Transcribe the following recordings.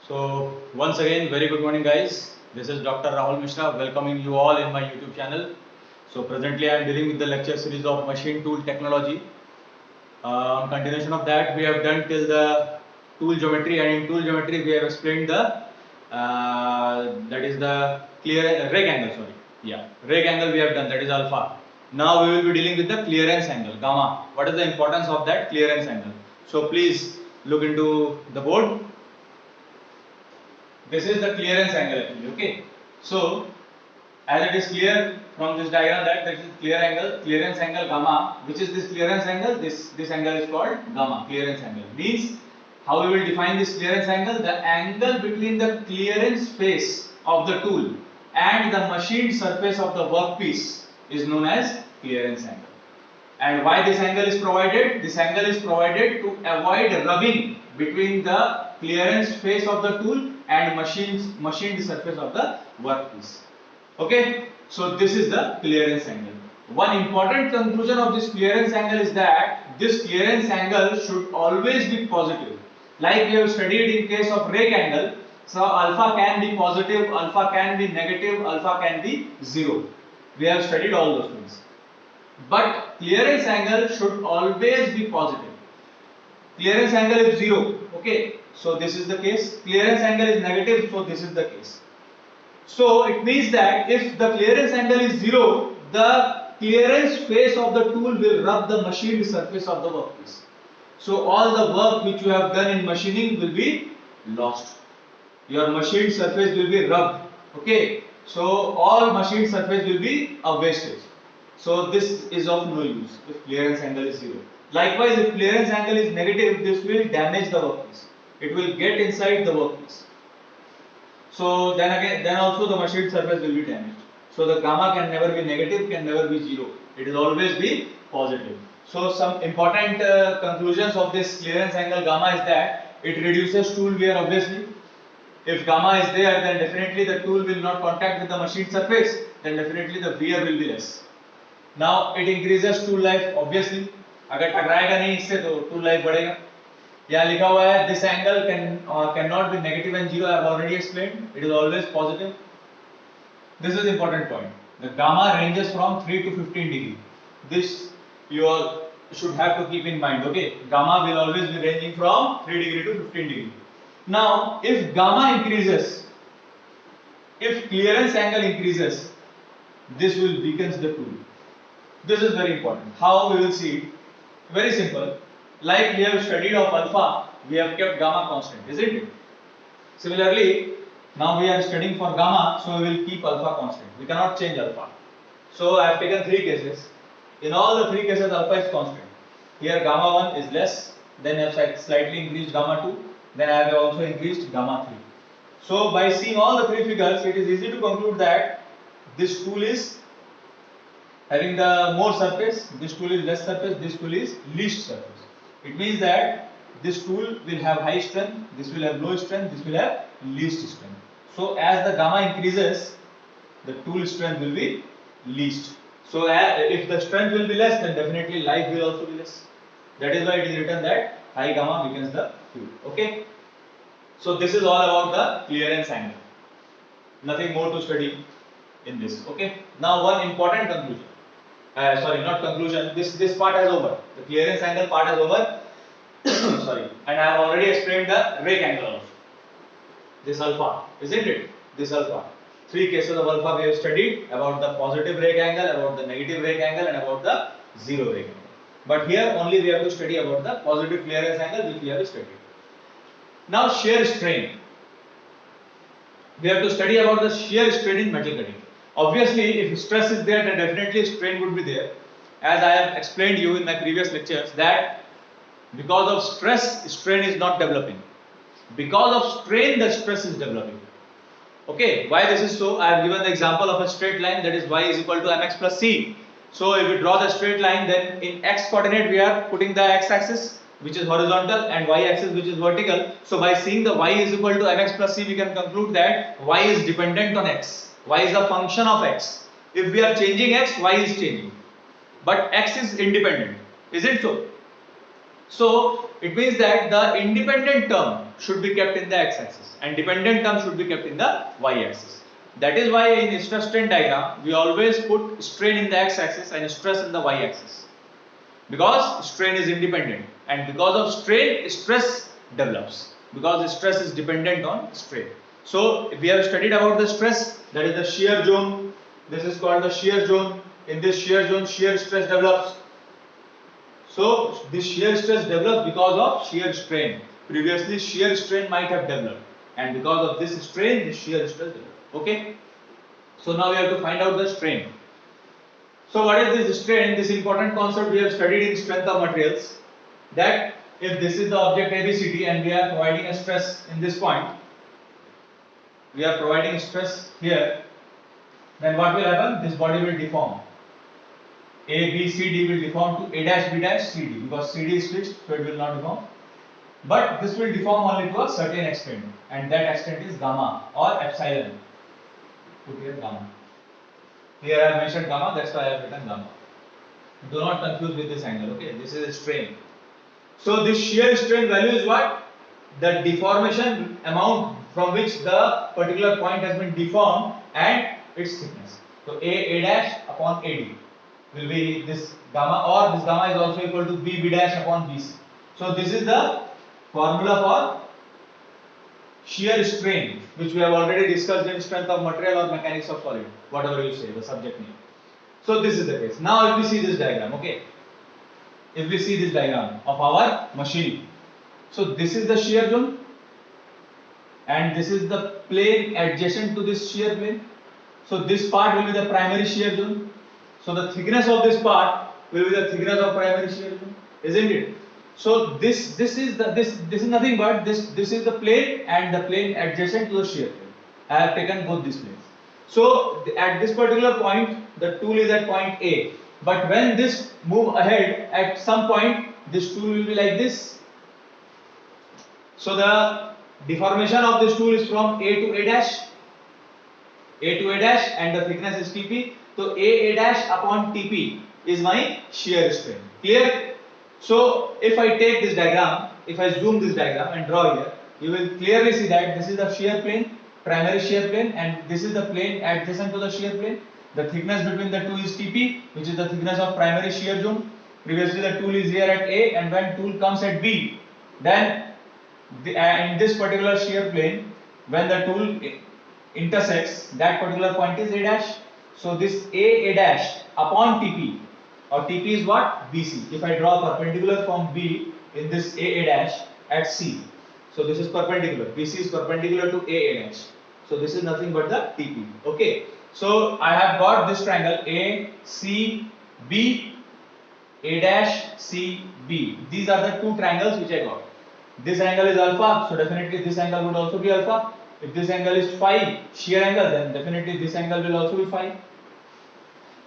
So once again, very good morning, guys. This is Dr. Rahul Mishra welcoming you all in my YouTube channel. So presently, I am dealing with the lecture series of machine tool technology. Continuation of that, we have done till the tool geometry, and in tool geometry, we have explained the that is the clear rectangle. Sorry, yeah, rectangle we have done, that is alpha. Now we will be dealing with the clearance angle, gamma. What is the importance of that clearance angle? So please look into the board. This is the clearance angle actually. Okay, so as it is clear from this diagram that this is clearance angle gamma. Which is this clearance angle? This angle is called gamma. Clearance angle means how we will define this clearance angle? The angle between the clearance face of the tool and the machined surface of the workpiece is known as clearance angle. And why this angle is provided? This angle is provided to avoid rubbing between the clearance face of the tool and machined surface of the workpiece. Okay, so this is the clearance angle. One important conclusion of this clearance angle is that this clearance angle should always be positive. Like we have studied in case of rake angle, so alpha can be positive, alpha can be negative, alpha can be 0. We have studied all those things. But clearance angle should always be positive. Clearance angle is 0. Okay, so this is the case. Clearance angle is negative, so this is the case. So it means that if the clearance angle is 0, the clearance face of the tool will rub the machined surface of the workpiece. So all the work which you have done in machining will be lost. Your machined surface will be rubbed. Okay, so all machined surface will be a wastage. So this is of no use if clearance angle is 0. Likewise, if clearance angle is negative, this will damage the workpiece. It will get inside the workpiece. So then also the machined surface will be damaged. So the gamma can never be negative, can never be 0. It will always be positive. So some important conclusions of this clearance angle gamma is that it reduces tool wear obviously. If gamma is there, then definitely the tool will not contact with the machined surface, then definitely the wear will be less. Now it increases tool life obviously. अगर टकराएगा नहीं इससे तो tool life बढ़ेगा. यहाँ लिखा हुआ है this angle cannot be negative and 0. I have already explained. It is always positive. This is important point. The gamma ranges from 3 to 15 degree. This you all should have to keep in mind. Okay, gamma will always be ranging from 3 degree to 15 degree. Now, if gamma increases, if clearance angle increases, this will weaken the tool. This is very important. How we will see it? Very simple. Like we have studied of alpha, we have kept gamma constant, isn't it? Similarly, now we are studying for gamma, so we will keep alpha constant. We cannot change alpha. So I have taken 3 cases. In all the 3 cases, alpha is constant. Here gamma 1 is less, then I have slightly increased gamma 2, then I have also increased gamma 3. So by seeing all the 3 figures, it is easy to conclude that this tool is having the more surface, this tool is less surface, this tool is least surface. It means that this tool will have high strength, this will have low strength, this will have least strength. So as the gamma increases, the tool strength will be least. So if the strength will be less, then definitely life will also be less. That is why it is written that high gamma weakens the tool. Okay. So this is all about the clearance angle. Nothing more to study in this. Okay. Now one important conclusion. Sorry, not conclusion. This part is over. The clearance angle part is over. Sorry, and I have already explained the rake angle also. This alpha, isn't it? This alpha. 3 cases of alpha we have studied about the positive rake angle, about the negative rake angle, and about the 0 rake angle. But here only we have to study about the positive clearance angle which we have studied. Now shear strain. We have to study about the shear strain in metal cutting. Obviously, if stress is there, then definitely strain would be there. As I have explained you in my previous lectures that because of stress, strain is not developing. Because of strain, the stress is developing. Okay, why this is so? I have given the example of a straight line, that is y is equal to mx plus c. So if we draw the straight line, then in x coordinate we are putting the x axis which is horizontal and y axis which is vertical. So by seeing the y is equal to mx plus c, we can conclude that y is dependent on x. Y is a function of x. If we are changing x, y is changing. But x is independent. Is it so? So it means that the independent term should be kept in the x-axis and dependent term should be kept in the y-axis. That is why in stress strain diagram we always put strain in the x-axis and stress in the y-axis, because strain is independent and because of strain stress develops, because stress is dependent on strain. So we have studied about the stress, that is the shear zone. This is called the shear zone. In this shear zone shear stress develops. So this shear stress develops because of shear strain. Previously shear strain might have developed, and because of this strain this shear stress develops. Okay. So now we have to find out the strain. So what is this strain? This important concept we have studied in strength of materials, that if this is the object ABCD and we are providing a stress in this point, we are providing stress here, then what will happen? This body will deform. A, B, C, D will deform to A dash, B dash, C, D, because C, D is fixed, so it will not deform. But this will deform only to a certain extent, and that extent is gamma or epsilon. Put here gamma. Here I have mentioned gamma, that's why I have written gamma. Do not confuse with this angle, okay? This is a strain. So this shear strain value is what? The deformation amount from which the particular point has been deformed and its thickness. So A dash upon AD will be this gamma, or this gamma is also equal to B dash upon BC. So this is the formula for shear strain, which we have already discussed in strength of material or mechanics of solid, whatever you say, the subject name. So this is the case. Now if we see this diagram, okay, if we see this diagram of our machine, so this is the shear zone and this is the plane adjacent to this shear plane. So this part will be the primary shear zone. So the thickness of this part will be the thickness of primary shear zone, isn't it? So this is nothing but this is the plane and the plane adjacent to the shear plane. I have taken both these planes. So at this particular point the tool is at point A, but when this move ahead at some point this tool will be like this. So the deformation of this tool is from A to A dash, and the thickness is TP. So A dash upon TP is my shear strain. Clear? So if I take this diagram, if I zoom this diagram and draw here, you will clearly see that this is the shear plane, primary shear plane, and this is the plane adjacent to the shear plane. The thickness between the two is TP, which is the thickness of primary shear zone. Previously the tool is here at A, and when tool comes at B, then in this particular shear plane, when the tool intersects, that particular point is A dash. So this A dash upon TP, or TP is what? BC. If I draw perpendicular from B in this A dash at C, so this is perpendicular. BC is perpendicular to A dash. So this is nothing but the TP. Okay. So I have got this triangle ACB, A dash CB. These are the two triangles which I got. This angle is alpha, so definitely this angle would also be alpha. If this angle is phi, shear angle, then definitely this angle will also be phi.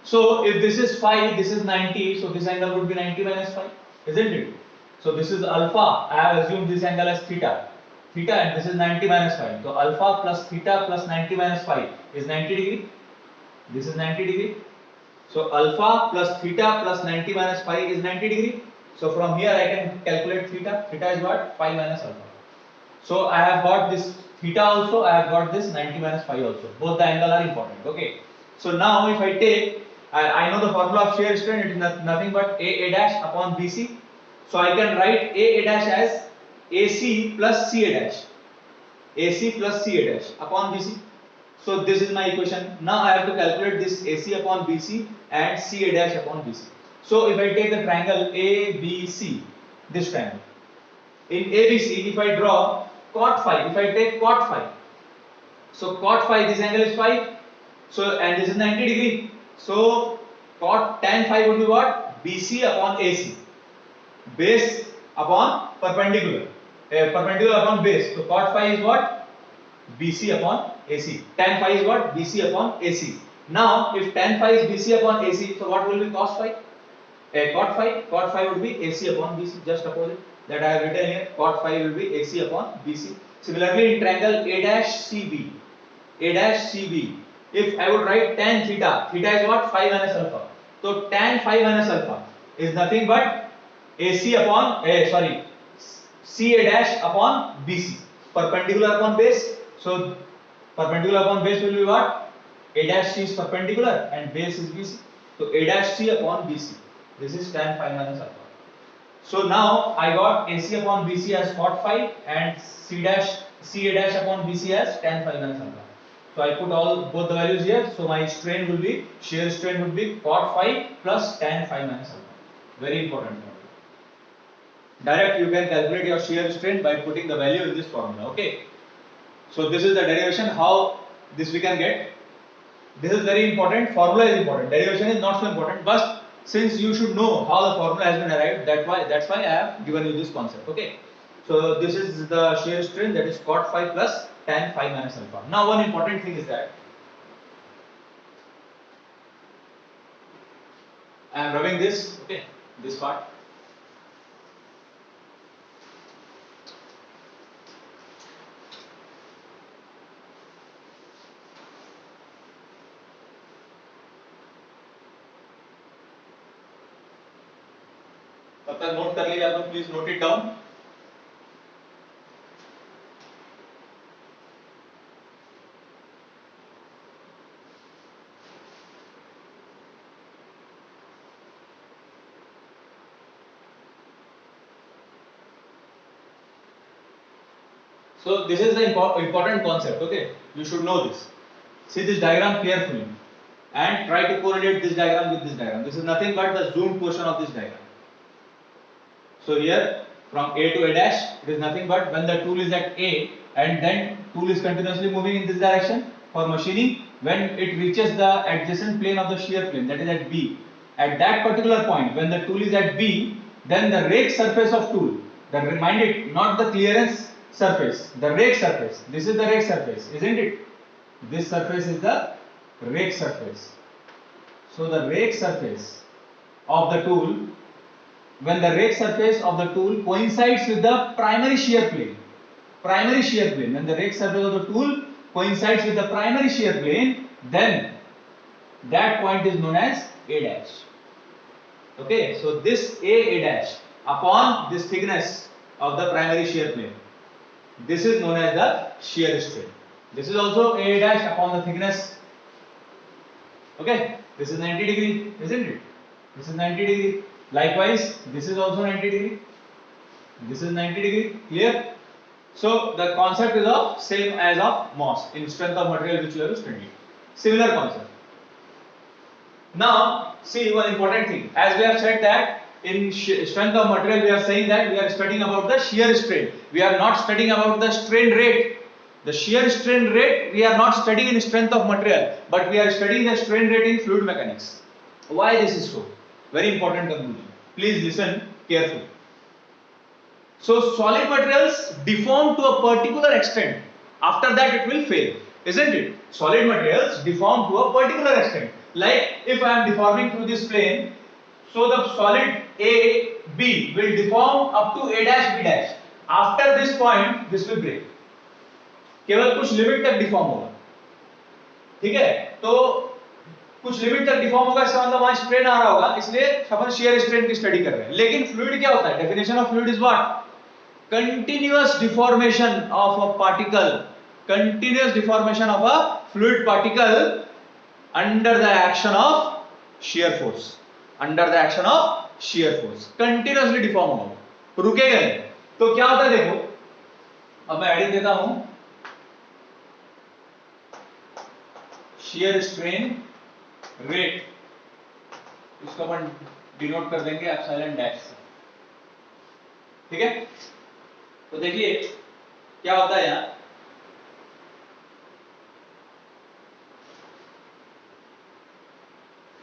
So if this is phi, this is 90, so this angle would be 90 minus phi, isn't it? So this is alpha, I have assumed this angle as theta, and this is 90 minus phi. So alpha plus theta plus 90 minus phi is 90 degree. This is 90 degree. So alpha plus theta plus 90 minus phi is 90 degree. So from here I can calculate theta. Theta is what? Phi minus alpha. So I have got this theta also, I have got this 90 minus phi also. Both the angle are important. Okay. So now if I take, I know the formula of shear strain, it is nothing but A dash upon BC. So I can write A dash as AC plus CA dash. AC plus CA dash upon BC. So this is my equation. Now I have to calculate this AC upon BC and CA dash upon BC. So if I take the triangle ABC, this triangle, in ABC, if I draw cot phi, if I take cot phi, so cot phi, this angle is phi, so and this is 90 degree, so cot tan phi would be what? BC upon AC, base upon perpendicular, perpendicular upon base. So cot phi is what? BC upon AC. Tan phi is what? BC upon AC. Now if tan phi is BC upon AC, so what will be cos phi? Cot phi would be AC upon BC, just opposite that I have written here. Cot phi will be AC upon BC. Similarly in triangle A dash CB, if I would write tan theta, theta is what? Phi minus alpha. So tan phi minus alpha is nothing but AC upon CA dash upon BC, perpendicular upon base. So perpendicular upon base will be what? A dash C is perpendicular and base is BC. So A dash C upon BC. This is tan phi minus alpha. So now I got AC upon BC as cot phi and CA dash upon BC as tan phi minus alpha. So I put both the values here. So my strain will be, shear strain would be cot phi plus tan phi minus alpha. Very important. Direct you can calculate your shear strain by putting the value in this formula. Okay. So this is the derivation. How this we can get. This is very important. Formula is important. Derivation is not so important. But since you should know how the formula has been arrived, that's why I have given you this concept. Okay. So this is the shear strain, that is cot phi plus tan phi minus alpha. Now one important thing is that I am rubbing this. Okay, this part. तब तक note कर लीजिए आप लोग, please note it down. So this is the important concept. Okay, you should know this. See this diagram carefully and try to correlate this diagram with this diagram. This is nothing but the zoomed portion of this diagram. So here from A to A dash, it is nothing but when the tool is at A and then tool is continuously moving in this direction for machining. When it reaches the adjacent plane of the shear plane, that is at B, at that particular point when the tool is at B, then the rake surface of tool, mind it, not the clearance surface, the rake surface. This is the rake surface, isn't it? This surface is the rake surface. So the rake surface of the tool, when the rake surface of the tool coincides with the primary shear plane, when the rake surface of the tool coincides with the primary shear plane, then that point is known as A dash. Okay, so this A dash upon this thickness of the primary shear plane, this is known as the shear strain. This is also A dash upon the thickness. Okay, this is 90 degree, isn't it? This is 90 degree. Likewise, this is also 90 degree. This is 90 degree. Clear? So the concept is of same as of MOS in strength of material which you have studied. Similar concept. Now see one important thing. As we have said that in strength of material we are saying that we are studying about the shear strain. We are not studying about the strain rate. The shear strain rate we are not studying in strength of material, but we are studying the strain rate in fluid mechanics. Why this is so? Very important conclusion. Please listen carefully. So solid materials deform to a particular extent. After that it will fail, isn't it? Solid materials deform to a particular extent. Like if I am deforming through this plane, so the solid A, B will deform up to A dash, B dash. After this point, this will break. केवल कुछ limit तक deform होगा. ठीक है, तो कुछ limit तक deform होगा, इसका मतलब वहां स्ट्रेन आ रहा होगा, इसलिए अपन शियर स्ट्रेन की स्टडी कर रहे हैं. लेकिन फ्लूइड क्या होता है? Definition of fluid is what? Continuous deformation of a particle, continuous deformation of a fluid particle under the action of shear force, under the action of shear force, continuously deform होगा, रुकेगा नहीं. तो क्या होता है देखो, अब मैं एडिट देता हूं, shear strain rate, इसको अपन डिनोट कर देंगे एप्सिलॉन डैश से. ठीक है, तो देखिए क्या होता है यहां.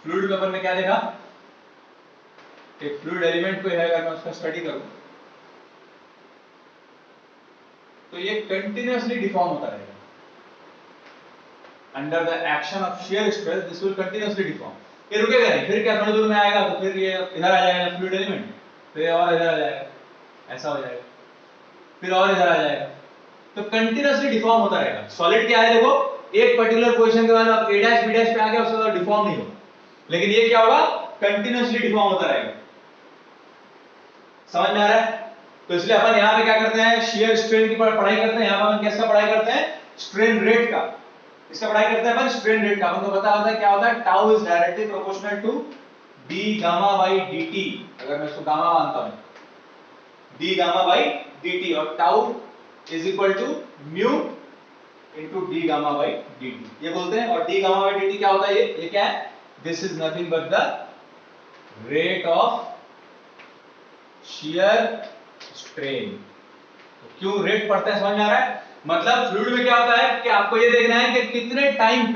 फ्लूइड में अपन ने क्या देखा? एक फ्लूइड एलिमेंट को है, अगर मैं उसका स्टडी करूं तो ये कंटिन्यूअसली डिफॉर्म होता रहेगा. Under the action of shear stress this will continuously deform. ये रुकेगा नहीं. फिर क्या थोड़ी दूर में आएगा तो फिर ये इधर आ जाएगा फ्लूइड एलिमेंट, फिर और इधर आ जाएगा, ऐसा हो जाएगा, फिर और इधर आ जाएगा. तो कंटिन्यूअसली डिफॉर्म होता रहेगा. सॉलिड क्या है देखो, एक पर्टिकुलर पोजीशन के बाद आप ए डैश बी डैश पे आ गए, उसके बाद डिफॉर्म नहीं होगा. लेकिन ये क्या होगा? कंटिन्यूअसली डिफॉर्म होता रहेगा. समझ में आ रहा है? तो इसलिए अपन यहाँ पे क्या करते हैं, शेयर स्ट्रेन की पढ़ाई करते हैं। यहाँ पे अपन किसका पढ़ाई करते हैं, स्ट्रेन रेट का। इसका पढ़ाई करते हैं अपन स्ट्रेन रेट का। अपन को पता होता है क्या होता है, tau is directly proportional to D gamma by dt। अगर मैं इसको गामा मानता हूं, डी गामा बाई dt, और tau is equal to mu into D gamma by dt, ये बोलते हैं। और डी गामा बाई dt क्या होता है, ये क्या है, this is nothing but the rate of shear strain। तो क्यों रेट पढ़ते हैं, समझ में आ रहा है? मतलब फ्लूइड में क्या होता है कि आपको ये देखना है कि कितने टाइम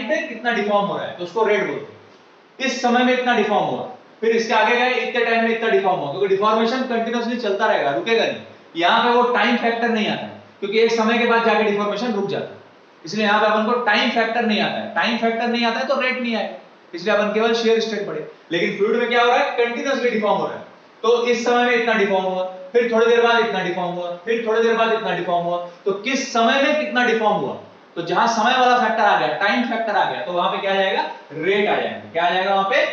पे कितना डिफॉर्म हो रहा है, तो उसको रेट बोलते हैं। इस समय में इतना डिफॉर्म हुआ, फिर इसके आगे गए इतने टाइम में इतना डिफॉर्म हुआ, क्योंकि डिफॉर्मेशन कंटिन्यूअसली चलता रहेगा, रुकेगा नहीं। यहाँ पे वो टाइम फैक्टर नहीं आता है, क्योंकि एक समय के बाद जाके डिफॉर्मेशन रुक जाता है। इसलिए यहाँ पे अपन को टाइम फैक्टर नहीं आता है। टाइम फैक्टर नहीं आता है तो रेट नहीं आएगा, इसलिए अपन केवल शेयर स्ट्रेन पढ़े। लेकिन फ्लूइड में क्या हो रहा है, कंटिन्यूअसली डिफॉर्म हो रहा है। तो इस समय में इतना डिफॉर्म हुआ, फिर थोड़ी देर बाद इतना डिफॉर्म हुआ, फिर थोड़ी देर बाद इतना डिफॉर्म हुआ। तो किस समय में कितना डिफॉर्म हुआ, तो जहां समय वाला फैक्टर आ गया, टाइम फैक्टर आ गया, तो वहां पे क्या आ जाएगा, रेट आ जाएगा। क्या आ जाएगा वहां पे,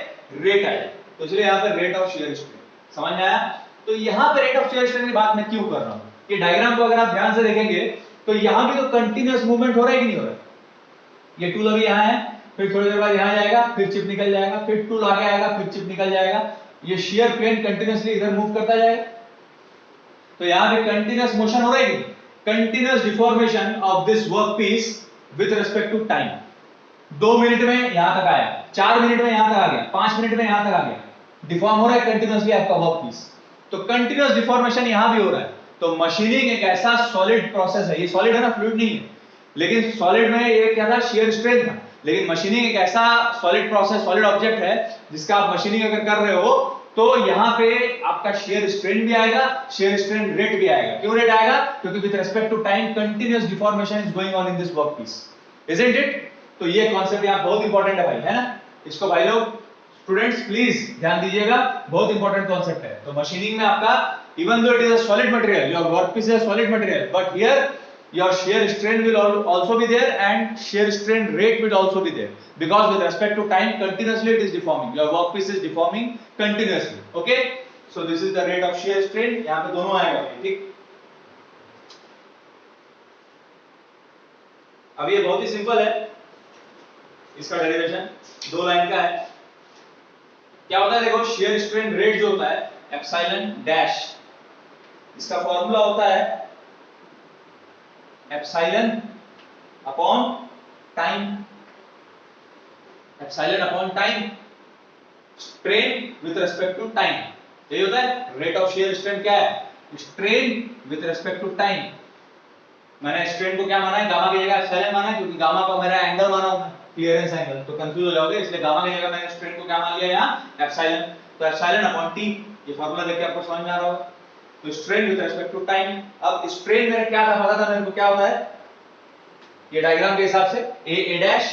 रेट आ जाएगा। तो इसलिए यहाँ पे रेट ऑफ शेयर स्ट्रेन, समझ में आया? तो यहाँ पे रेट ऑफ शेयर स्ट्रेन की बात मैं क्यों कर रहा हूँ, कि डायग्राम को अगर आप ध्यान से देखेंगे तो यहाँ भी तो कंटिन्यूअस मूवमेंट हो रहा है कि नहीं हो रहा है। ये टूल अभी यहाँ है, फिर थोड़ी देर बाद यहाँ जाएगा, फिर चिप निकल जाएगा, फिर टूल आगे आएगा, फिर चिप निकल जाएगा। ये शेयर प्लेन कंटिन्यूअसली इधर मूव करता जाएगा। तो यहाँ पे कंटिन्यूअस मोशन हो रहा है, continuous deformation of this work piece with respect to time. 2 minute में यहाँ तक आया, 4 मिनट में यहाँ तक आ गया, 5 मिनट में यहाँ तक आ गया, डिफॉर्म हो रहा है कंटिन्यूअसली आपका वर्क पीस। तो कंटिन्यूअस डिफॉर्मेशन यहाँ भी हो रहा है। तो मशीनिंग एक ऐसा सॉलिड प्रोसेस है, ये सॉलिड है ना, फ्लूइड नहीं है। लेकिन सॉलिड में ये क्या था, शेयर स्ट्रेन था। लेकिन मशीनिंग एक ऐसा सॉलिड प्रोसेस, सॉलिड ऑब्जेक्ट है जिसका आप मशीनिंग अगर कर रहे हो, तो यहाँ पे आपका शेयर स्ट्रेन भी आएगा, शेयर स्ट्रेन रेट भी आएगा। क्यों रेट आएगा, क्योंकि with respect to time continuous deformation is going on in this work piece, isn't it? तो ये कॉन्सेप्ट यहाँ बहुत इंपॉर्टेंट है भाई, है ना? इसको भाई लोग स्टूडेंट्स प्लीज ध्यान दीजिएगा, बहुत इंपॉर्टेंट कॉन्सेप्ट है। तो मशीनिंग में आपका, even though it is a solid material, your workpiece is a solid material, but here your shear strain will also be there and shear strain rate will also be there, because with respect to time continuously it is deforming, your workpiece is deforming continuously. Okay, so this is the rate of shear strain, यहाँ पे दोनों आएगा, ठीक? अब ये बहुत ही simple है, इसका डेरिवेशन 2 लाइन का है। क्या होता है, देखो शेयर स्ट्रेन रेट जो होता है एप्सिलॉन डैश, इसका फॉर्मूला होता है epsilon upon time, epsilon upon time, strain with respect to time, यही होता है। रेट ऑफ शेयर स्ट्रेन क्या है, strain with respect to time. मैंने स्ट्रेन को क्या माना है, गामा की जगह एप्सिलॉन माना है, क्योंकि गामा को मेरा एंगल माना हूं, क्लियरेंस एंगल, तो कंफ्यूज हो जाओगे, इसलिए गामा की जगह मैंने स्ट्रेन को क्या मान लिया यहाँ, एप्सिलॉन। तो एप्सिलॉन अपॉन टी, ये फार्मूला देख के आपको समझ में आ रहा होगा। तो strain with respect to time. अब स्ट्रेन मेरे क्या था, पता था मेरे को क्या होता है, ये डायग्राम के हिसाब से A dash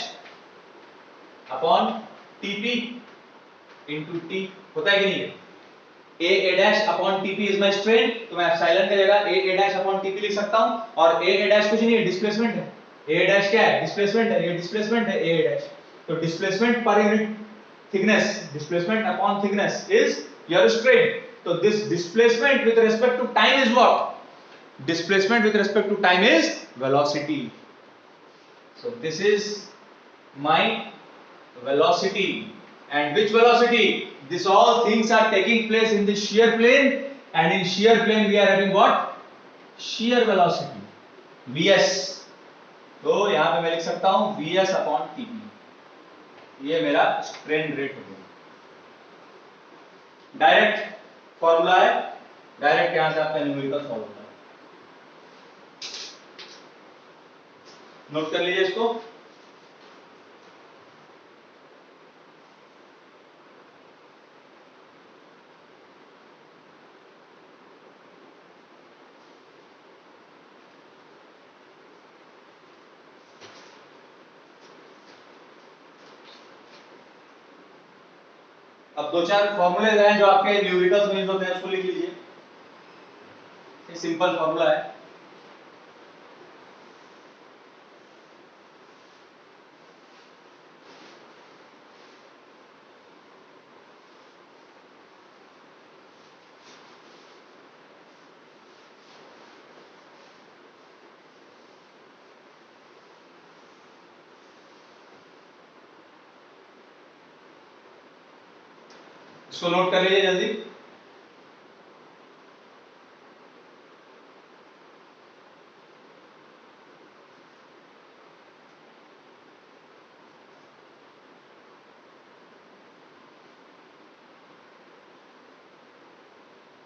upon TP into T होता है कि नहीं है। A dash upon TP is my strain, तो मैं एप्सिलॉन की जगह ए डैश अपॉन टीपी लिख सकता हूं। और ए डैश कुछ नहीं है, डिस्प्लेसमेंट है। ए डैश क्या है, डिस्प्लेसमेंट है, ये डिस्प्लेसमेंट है ए डैश। तो displacement per unit thickness, displacement upon thickness is your strain. तो this displacement with respect to time is what, displacement with respect to time is velocity. So this is my velocity. And which velocity, this all things are taking place in the shear plane, and in shear plane we are having what, shear velocity vs। तो यहां पे मैं लिख सकता हूं vs upon tp, ये मेरा strain rate हो गया। डायरेक्ट फॉर्मूला है, डायरेक्ट यहां से आपका न्यूमेरिकल सॉल्व होता है, नोट कर लीजिए इसको। अब 2-4 फॉर्मूले हैं जो आपके न्यूमेरिकल्स में यूज होते हैं, उसको लिख लीजिए। ये सिंपल फॉर्मूला है, इसको नोट कर लीजिए जल्दी।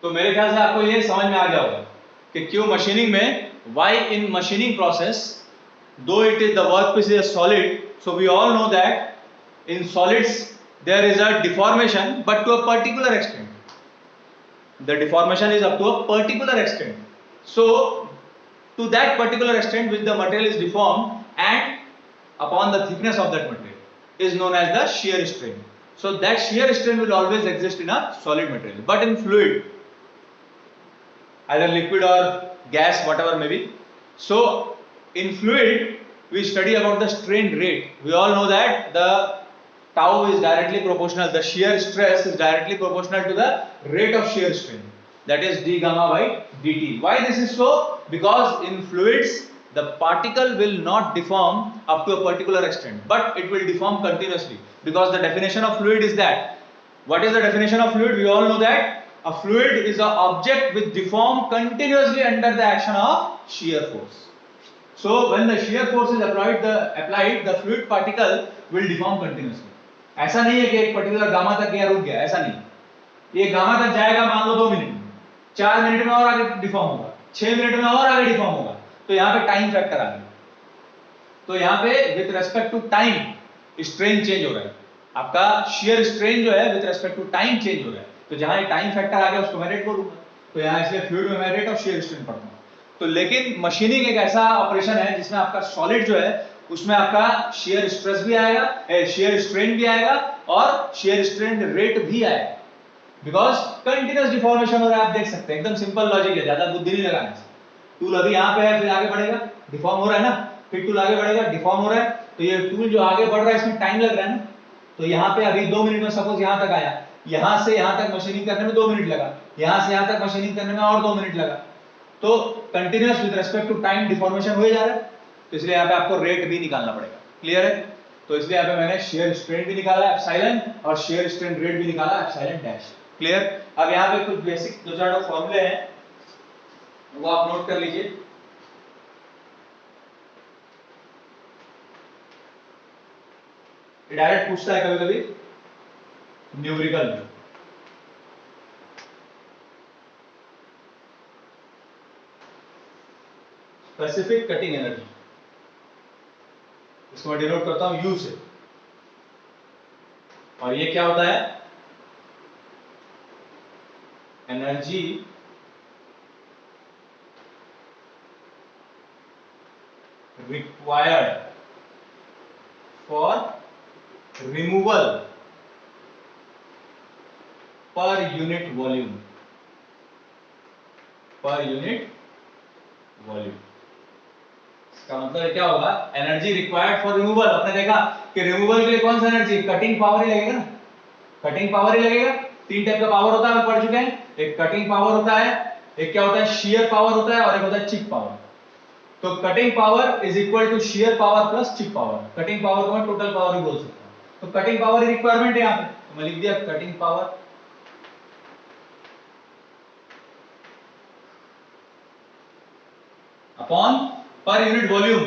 तो मेरे ख्याल से आपको ये समझ में आ गया होगा कि क्यों मशीनिंग में, why in machining process, though it is the workpiece is a solid, so we all know that in solids there is a deformation, but to a particular extent. The deformation is up to a particular extent. So to that particular extent which the material is deformed and upon the thickness of that material is known as the shear strain. So that shear strain will always exist in a solid material, but in fluid, either liquid or gas, whatever may be. So in fluid we study about the strain rate. We all know that the tau is directly proportional, the shear stress is directly proportional to the rate of shear strain, that is d gamma by dt. Why this is so? Because in fluids the particle will not deform up to a particular extent, but it will deform continuously, because the definition of fluid is that. What is the definition of fluid? We all know that a fluid is an object which deform continuously under the action of shear force. So when the shear force is applied, the fluid particle will deform continuously. ऐसा नहीं है कि एक particular gamma तक गया रुक गया, ऐसा नहीं। ये गामा तक जाएगा मान लो 2 मिनट में, 4 मिनट में और आगे डिफॉर्म होगा, 6 मिनट में और आगे डिफॉर्म होगा। तो यहाँ पे टाइम फैक्टर आ गया। तो यहाँ पे with respect to time strain change हो रहा है, आपका शेयर स्ट्रेन जो है with respect to time change हो रहा है। तो जहां टाइम फैक्टर आ गया उसको मैं रेट बोलूंगा, तो यहाँ इसलिए फ्लूइड में मैं रेट ऑफ शेयर स्ट्रेन पढ़ता हूँ। तो लेकिन मशीनिंग एक ऐसा ऑपरेशन है जिसमें आपका सॉलिड जो है उसमें आपका शेयर स्ट्रेस भी आएगा, शेयर स्ट्रेन भी आएगा और शेयर स्ट्रेन रेट भी आएगा, बिकॉज कंटिन्यूअस डिफॉर्मेशन हो रहा है। आप देख सकते हैं, एकदम सिंपल लॉजिक है, ज्यादा बुद्धि नहीं लगाने से। टूल अभी यहाँ पे है, फिर आगे बढ़ेगा, डिफॉर्म हो रहा है ना, फिर टूल आगे बढ़ेगा, डिफॉर्म हो रहा है। तो ये टूल जो आगे बढ़ रहा है इसमें टाइम लग रहा है ना। तो यहाँ पे अभी 2 मिनट में सपोज यहाँ तक आया, यहाँ से यहाँ तक मशीनिंग करने में 2 मिनट लगा, यहाँ से यहाँ तक मशीनिंग करने में और 2 मिनट लगा। तो continuous with respect to time deformation हो जा रहा है, तो इसलिए यहाँ पे आपको रेट भी निकालना पड़ेगा। क्लियर है? तो इसलिए यहाँ पे मैंने शेयर स्ट्रेन भी निकाला एप्सिलॉन और शेयर स्ट्रेन रेट भी निकाला एप्सिलॉन डैश। क्लियर? अब यहाँ पे कुछ बेसिक 2-4 फॉर्मूले हैं, वो आप नोट कर लीजिए। डायरेक्ट पूछता है कभी कभी न्यूमेरिकल में। स्पेसिफिक कटिंग एनर्जी, इसको मैं डिनोट करता हूं यू से, और ये क्या होता है? Energy required for removal per unit volume, per unit volume. इसका मतलब क्या होगा? Energy required for removal. आपने देखा कि रिमूवल के लिए कौन सा एनर्जी? कटिंग पावर ही लगेगा ना, कटिंग पावर ही लगेगा। 3 टाइप का पावर होता है, हम पढ़ चुके हैं। एक कटिंग पावर होता है, एक क्या होता है शेयर पावर होता है, और एक होता है चिप पावर। तो cutting power is equal to shear power plus chip power. Cutting power को मैं टोटल पावर भी बोल सकता हूं। तो कटिंग पावर की रिक्वायरमेंट है यहाँ पे, तो मैं लिख दिया cutting power upon per unit volume.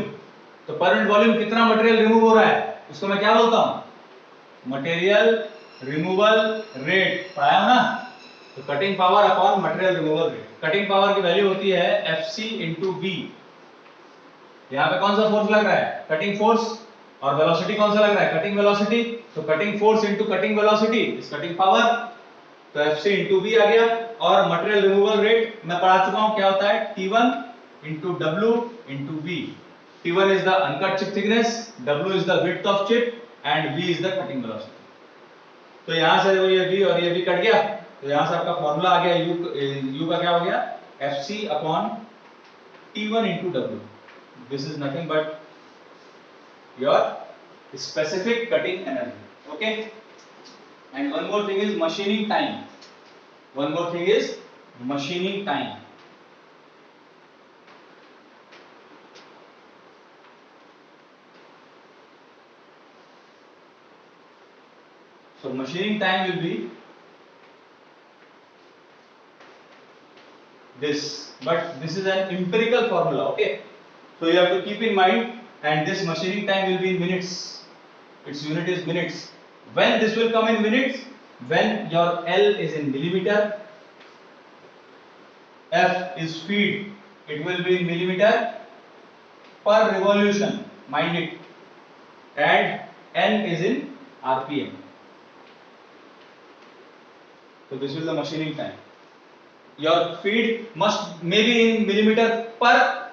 तो पर यूनिट वॉल्यूम कितना मटेरियल रिमूव हो रहा है उसको मैं क्या बोलता हूं? Material removal rate. पढ़ाया ना? तो cutting power upon material removal rate. Cutting power की वैल्यू होती है Fc इंटू बी। यहाँ पे कौन सा फोर्स लग रहा है? Cutting force. और वेलोसिटी कौन सा लग रहा है? Cutting velocity. तो cutting force into cutting velocity is cutting power. तो Fc इंटू बी आ गया। और मटेरियल रिमूवल रेट मैं पढ़ा चुका हूं, क्या होता है? T1 into W into V। T1 is the uncut chip thickness, W is the width of chip and V is the cutting velocity। तो यहां से ये V और ये V कट गया, तो यहां से आपका फॉर्मूला आ गया U का क्या हो गया? Fc upon T1 into W। This is nothing but your specific cutting energy. Okay? And one more thing is machining time. One more thing is machining time. So machining time will be this, but this is an empirical formula. Okay, so you have to keep in mind, and this machining time will be in minutes. Its unit is minutes. When this will come in minutes? When your L is in millimeter, F is feed, it will be in millimeter per revolution, mind it, and N is in RPM. So this is the machining time. Your feed must maybe in millimeter per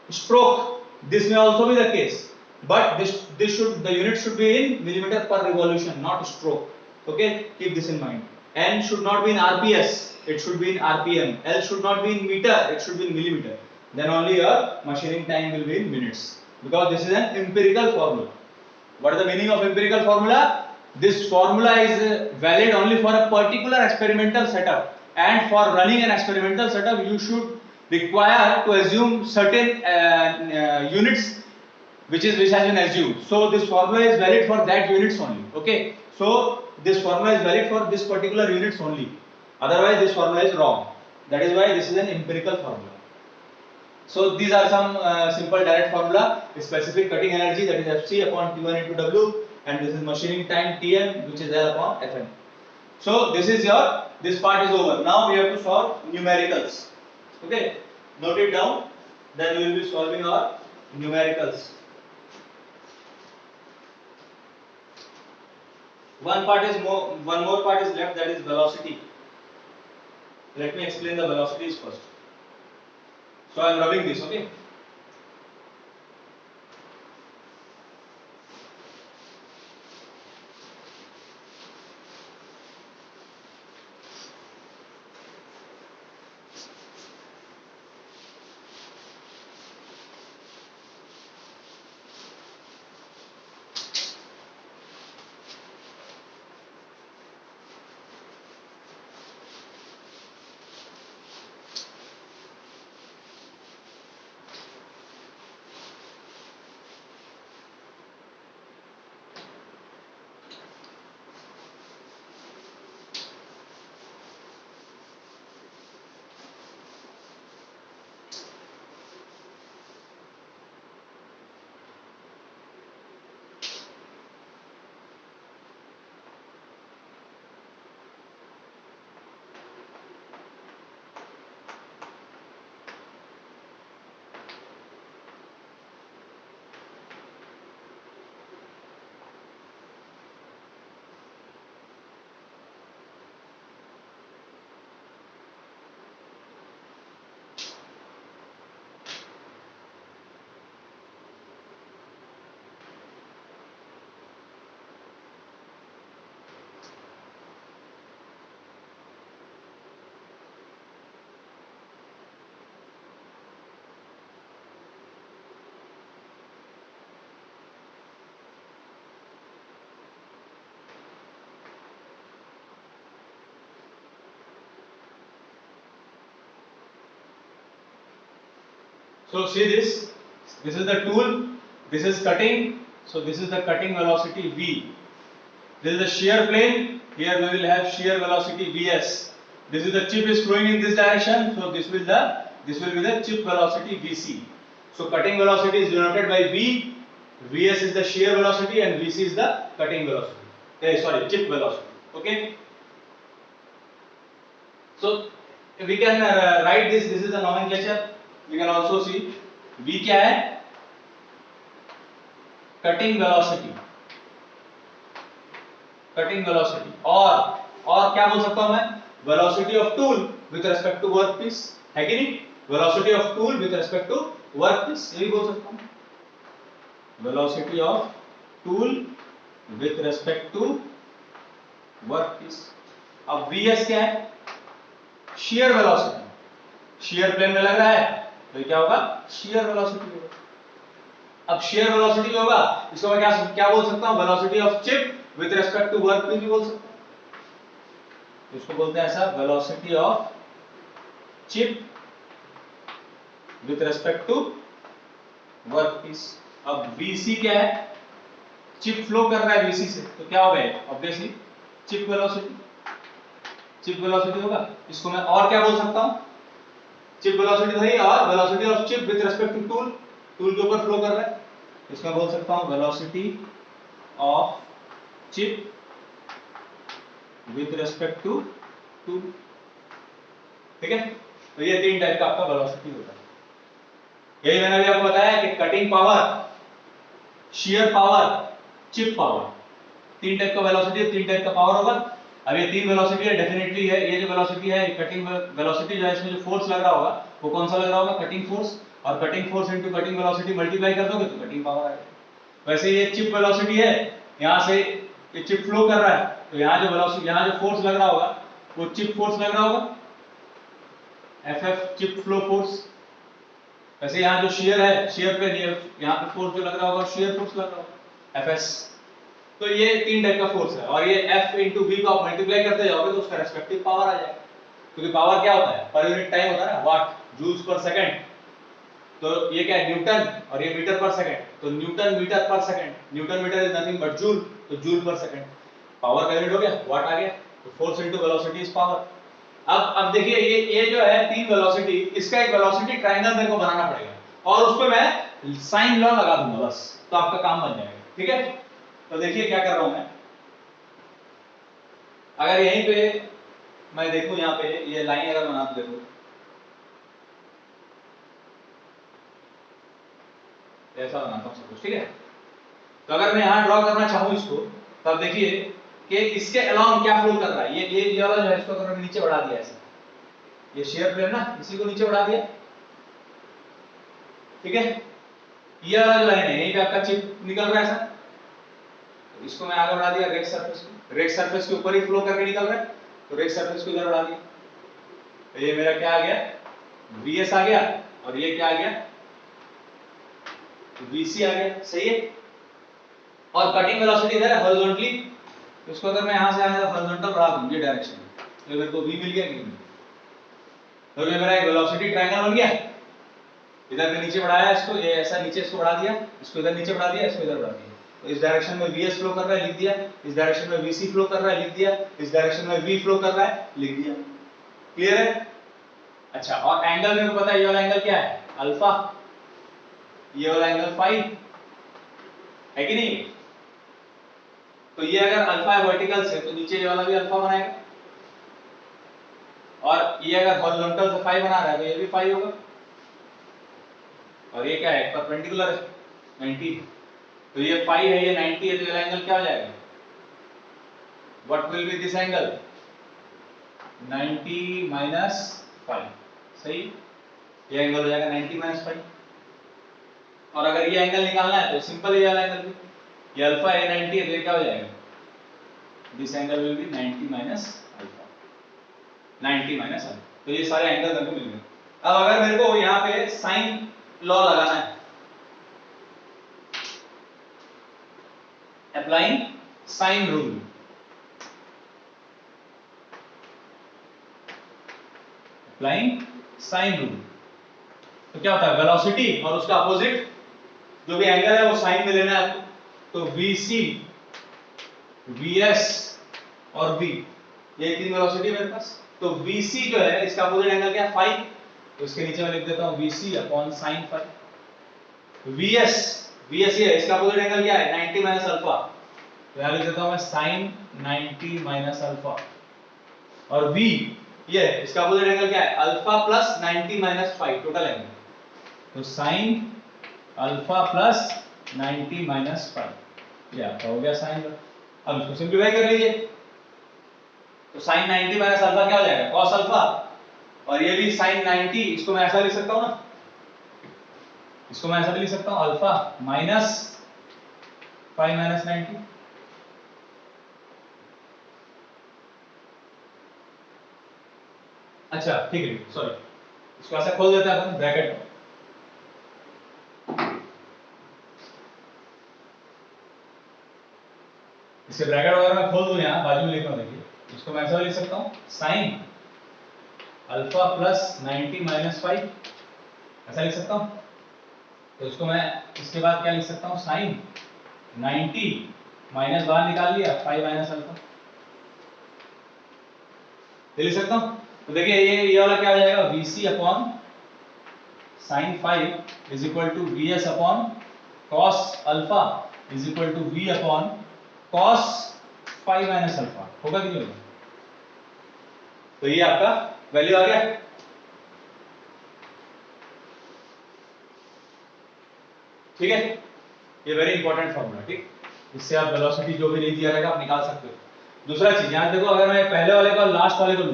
stroke. This may also be the case, but this should, the unit should be in millimeter per revolution, not stroke. Okay, keep this in mind. N should not be in RPS, it should be in RPM. L should not be in meter, it should be in millimeter. Then only your machining time will be in minutes, because this is an empirical formula. What is the meaning of empirical formula? This formula is valid only for a particular experimental setup, and for running an experimental setup you should require to assume certain units which has been assumed. So this formula is valid for that units only. Okay, so this formula is valid for this particular units only, otherwise this formula is wrong. That is why this is an empirical formula. So these are some simple direct formula. Specific cutting energy, that is Fc upon T1 into W, and this is machining time Tm, which is L upon Fm. So this part is over. Now we have to solve numericals. Okay, note it down. Then we will be solving our numericals. One more part is left, that is velocity. Let me explain the velocities first. So I am rubbing this, okay? So see this is the tool, this is cutting, so this is the cutting velocity V. This is the shear plane, here we will have shear velocity Vs. This is the chip is flowing in this direction, so this will be the chip velocity Vc. So cutting velocity is denoted by V, Vs is the shear velocity, and Vc is the cutting velocity. Chip velocity. Okay. So we can write this is the nomenclature. We can also see V क्या है, cutting velocity, और क्या बोल सकता हूं मैं, velocity of tool with respect to workpiece, है कि नहीं, velocity of tool with respect to workpiece, ये भी बोल सकता हूं, velocity of tool with respect to workpiece. अब Vs क्या है, shear velocity, shear plane में लग रहा है तो क्या होगा, shear velocity होगा. अब shear velocity होगा, इसको मैं क्या बोल सकता हूं, velocity of chip with respect to workpiece भी बोल सकता हूं. इसको बोलते हैं ऐसा, velocity of chip with respect to workpiece. अब Vc क्या है, चिप फ्लो कर रहा है Vc से, तो क्या होगा, ऑब्वियसली चिप वेलोसिटी होगा. इसको मैं और क्या बोल सकता हूं, चिप वेलोसिटी तो है और velocity of chip with respect to tool, tool के ऊपर फ्लो कर रहा है, इसमें बोल सकता हूं velocity of chip with respect to tool. ठीक है, तो ये तीन टाइप का आपका वेलोसिटी होता है। यही मैंने अभी आपको बताया कि cutting power, shear power, chip power, तीन टाइप का वेलोसिटी है, तीन टाइप का पावर होगा। अब ये तीन वेलोसिटी है डेफिनेटली है, ये जो वेलोसिटी है कटिंग वेलोसिटी जो है इसमें जो फोर्स लग रहा होगा वो कौन सा लग रहा होगा, कटिंग फोर्स, और cutting force into cutting velocity multiply कर दोगे तो कटिंग पावर आएगा। वैसे ये चिप वेलोसिटी है, यहां से ये चिप फ्लो कर रहा है तो यहां जो वेलोसिटी, यहां जो फोर्स लग रहा होगा वो चिप फोर्स लग रहा होगा, एफ चिप फ्लो फोर्स। वैसे यहाँ जो shear है, shear पे यहाँ पे फोर्स जो लग रहा होगा shear फोर्स लग रहा होगा, एफएस। तो ये तीन टाइप का फोर्स है और ये F इंटू V को आप मल्टीप्लाई करते जाओगे तो उसका रेस्पेक्टिव पावर आ जाएगा। क्योंकि पावर क्या होता है, पर यूनिट टाइम होता है ना, वाट जूल्स पर सेकंड। तो ये क्या है, न्यूटन, और ये मीटर पर सेकंड, तो newton metre per second, newton metre is nothing but joule, तो जूल पर सेकंड। पावर का यूनिट हो गया, वाट आ गया, तो force into velocity is power. अब देखिए ये जो है तीन वेलोसिटी, इसका एक वेलोसिटी ट्रायंगल मेरे को बनाना पड़ेगा और उस पे मैं साइन लॉ लगा दूंगा बस, तो आपका काम बन जाएगा। ठीक है, तो देखिए क्या कर रहा हूं मैं। अगर यहीं पे मैं देखूं, यहाँ पे ये लाइन अगर बना दूं, देखो ऐसा बनाता हूं सब कुछ। ठीक है, तो अगर मैं यहां ड्रॉ करना चाहूं इसको, तब देखिए कि इसके अलाउंग क्या फ्लो कर रहा है, ये वाला जो है इसको अगर मैं नीचे बढ़ा दिया ऐसा, ये शेयर प्लेन ना, इसी को नीचे बढ़ा दिया। ठीक है, ये वाला जो लाइन है यहीं पे आपका चिप निकल रहा है ऐसा, तो इसको मैं आगे बढ़ा दिया रेक सरफेस को, रेक सरफेस के ऊपर ही फ्लो करके निकल रहा है, तो रेक सरफेस को इधर बढ़ा दिया, तो ये मेरा क्या आ गया, vs आ गया, और ये क्या आ गया, vc आ गया। सही है, और कटिंग वेलोसिटी इधर है हॉरिजॉन्टली, तो इसको अगर मैं यहां से हॉरिजॉन्टल बढ़ा दूं ये डायरेक्शन में, तो मेरे को v मिल गया कि नहीं, तो ये मेरा एक वेलोसिटी ट्रायंगल बन गया। इधर मैं नीचे बढ़ाया इसको, ये ऐसा नीचे इसको बढ़ा दिया, इसको इधर नीचे बढ़ा दिया, इसको इधर बढ़ा दिया, तो इस डायरेक्शन में vs फ्लो कर रहा है लिख दिया, इस डायरेक्शन में vc फ्लो कर रहा है लिख दिया, इस डायरेक्शन में v फ्लो कर रहा है लिख दिया। क्लियर है? अच्छा, और एंगल मेरे को पता है, ये वाला एंगल क्या है, अल्फा, ये वाला एंगल फाई है कि नहीं। तो ये अगर अल्फा है वर्टिकल से, तो नीचे ये वाला भी अल्फा बनाएगा, और ये अगर हॉरिजॉन्टल से फाई बना रहा है तो ये भी फाई होगा, और ये क्या है, परपेंडिकुलर है 90, तो ये फाई है, ये 90 है, तो ये एंगल क्या हो जाएगा, what will be this angle, 90 minus phi. सही, ये एंगल हो जाएगा 90 माइनस फाई। और अगर ये एंगल निकालना है तो सिंपल है, ये वाला एंगल भी, ये अल्फा है 90 है, तो ये क्या हो जाएगा, this angle will be 90 minus alpha, 90 minus alpha. तो ये सारे एंगल मेरे को मिल गए। अब अगर मेरे को यहाँ पे साइन लॉ लगाना है, applying sine rule, applying sine rule, तो क्या होता है, वेलोसिटी और उसका अपोजिट जो भी एंगल है वो साइन में लेना है आपको, तो vc, vs और v, ये तीन वेलोसिटी मेरे पास, तो vc जो है इसका अपोजिट एंगल क्या है, फाई, तो इसके नीचे मैं लिख देता हूं vc upon sin phi. vs ये इसका अपोजिट एंगल क्या है, 90 माइनस अल्फा, तो यहां लिख देता हूं मैं sin 90 माइनस अल्फा, और v ये इसका अपोजिट एंगल क्या है, alpha plus 90 minus phi, total angle, तो sin alpha plus 90 minus phi, ये आपका हो गया साइन। अब इसको सिंपलीफाई कर लीजिए, तो sin 90 माइनस अल्फा क्या हो जाएगा, cos अल्फा, और ये भी sin 90, इसको मैं ऐसा लिख सकता हूं ना, इसको मैं ऐसा भी लिख सकता हूं, अल्फा माइनस फाई माइनस 90। अच्छा ठीक है, सॉरी, इसको ऐसा खोल देते हैं अपन ब्रैकेट, इसे ब्रैकेट वगैरह मैं खोल दूं, यहां बाजू में लिख रहा हूं, देखिए इसको मैं ऐसा लिख सकता हूं, sin alpha plus 90 minus five, ऐसा लिख सकता हूं। तो इसको मैं इसके बाद क्या लिख सकता हूं, sin 90 माइनस बाहर निकाल लिया, 5 माइनस अल्फा, ये लिख सकता हूं। तो देखिए ये वाला क्या हो जाएगा, vc upon sin phi is equal to Vs upon cos alpha is equal to V upon cos phi minus alpha, होगा कि नहीं होगा? तो ये आपका वैल्यू आ गया। ठीक है, ये वेरी इंपॉर्टेंट फॉर्मूला, ठीक, इससे आप वेलोसिटी जो भी नहीं दिया रहेगा आप निकाल सकते हो। दूसरा चीज यहां देखो, अगर मैं पहले वाले का और लास्ट वाले को लूं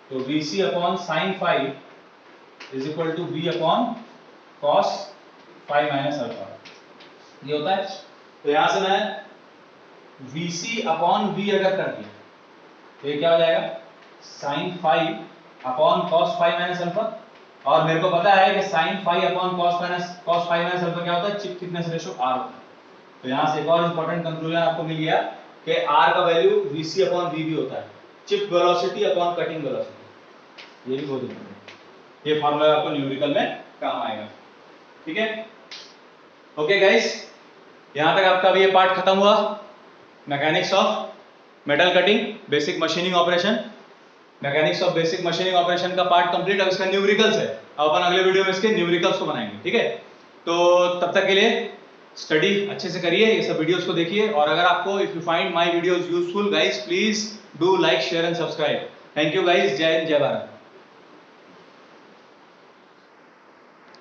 तो Vc upon sin phi is equal to V upon cos phi minus alpha, ये होता है। तो यहां से मैं Vc अपॉन V अगर कर दिया तो ये क्या हो जाएगा, sin phi upon cos phi minus alpha, और मेरे को पता है कि sin phi upon cos phi minus alpha क्या होता है, चिप थिकनेस रेशियो r होता है। तो यहां से एक और इंपॉर्टेंट कंक्लूजन आपको मिल गया कि r का वैल्यू Vc अपॉन Vb होता है, chip velocity upon cutting velocity. ये भी बहुत इंपॉर्टेंट है, ये फार्मूला आपको न्यूमेरिकल में काम आएगा। ठीक है, ओके गाइस, यहां तक आपका भी ये पार्ट खत्म हुआ, mechanics of metal cutting basic machining operation. Mechanics of basic machining operation का पार्ट कंप्लीट। अब इसका न्यूमेरिकल्स है, अब अपन अगले वीडियो में इसके न्यूमेरिकल्स को बनाएंगे। ठीक है, तो तब तक के लिए स्टडी अच्छे से करिए, ये सब वीडियोस को देखिए, और अगर आपको if you find my videos useful guys, please do like share and subscribe. Thank you guys, जय हिंद, जय भारत।